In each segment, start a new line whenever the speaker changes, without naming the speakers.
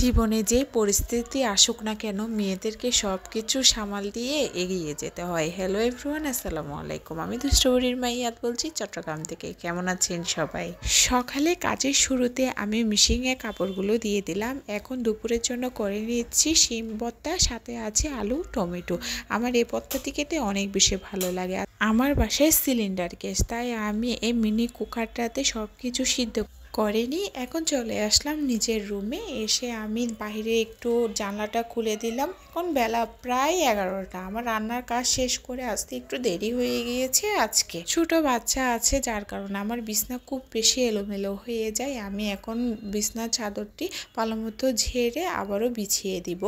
জীবনে যে পরিস্থিতি আসুক না কেন মেয়েদেরকে সব কিছু সামাল দিয়ে এগিয়ে যেতে হয়। হ্যালো এভরিওয়ান, আসসালামু আলাইকুম। আমি দুষ্টুবুড়ির মাইয়াত বলছি চট্টগ্রাম থেকে। কেমন আছেন সবাই? সকালে কাজের শুরুতে আমি মেশিনে কাপড়গুলো দিয়ে দিলাম। এখন দুপুরের জন্য করে নিচ্ছি শিম ভর্তা, সাথে আছে আলু টমেটো। আমার এই ভর্তাটি খেতে অনেক বেশি ভালো লাগে। আমার বাসায় সিলিন্ডার গ্যাস, তাই আমি এই মিনি কুকারটাতে সব কিছু সিদ্ধ করেনি। এখন চলে আসলাম নিজের রুমে। এসে আমি বাইরে একটু জানলাটা খুলে দিলাম। এখন বেলা প্রায় 11টা। আমার রান্নার কাজ শেষ করে আসতে একটু দেরি হয়ে গিয়েছে। আজকে ছোট বাচ্চা আছে, যার কারণে আমার বিছনা খুব বেশি এলোমেলো হয়ে যায়। আমি এখন বিছনার চাদরটি ভালোমতো ঝেড়ে আবারও বিছিয়ে দিব।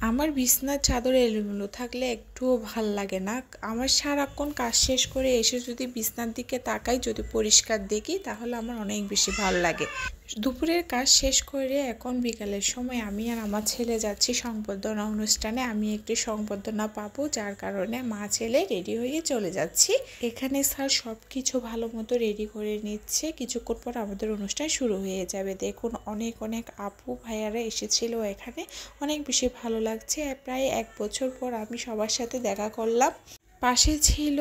আমার বিছনার চাদর এলোমেলো থাকলে একটুও ভাল লাগে না। আমার সারাক্ষণ কাজ শেষ করে এসে যদি বিছনার দিকে তাকাই, যদি পরিষ্কার দেখি, তাহলে আমার অনেক বেশি ভালো লাগে। দুপুরের কাজ শেষ করে এখন বিকালের সময় আমি আর আমার ছেলে যাচ্ছি সংবর্ধনা অনুষ্ঠানে। আমি একটি সংবর্ধনা পাবো, যার কারণে মা ছেলে রেডি হয়ে চলে যাচ্ছি। এখানে স্যার সব কিছু ভালো মতো রেডি করে নিচ্ছে। কিছুক্ষণ পর আমাদের অনুষ্ঠান শুরু হয়ে যাবে। দেখুন, অনেক অনেক আপু ভাইয়ারা এসেছিল এখানে। অনেক বেশি ভালো লাগছে। প্রায় 1 বছর পর আমি সবার সাথে দেখা করলাম। পাশে ছিল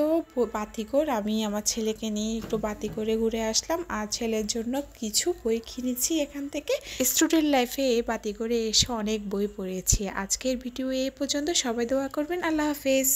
বাতিঘর। আমি আমার ছেলেকে নিয়ে একটু বাতিঘরে ঘুরে আসলাম, আর ছেলের জন্য কিছু বই কিনেছি এখান থেকে। স্টুডেন্ট লাইফে এই বাতিঘরে এসে অনেক বই পড়েছি। আজকের ভিডিও এই পর্যন্ত। সবাই দোয়া করবেন। আল্লাহ হাফেজ।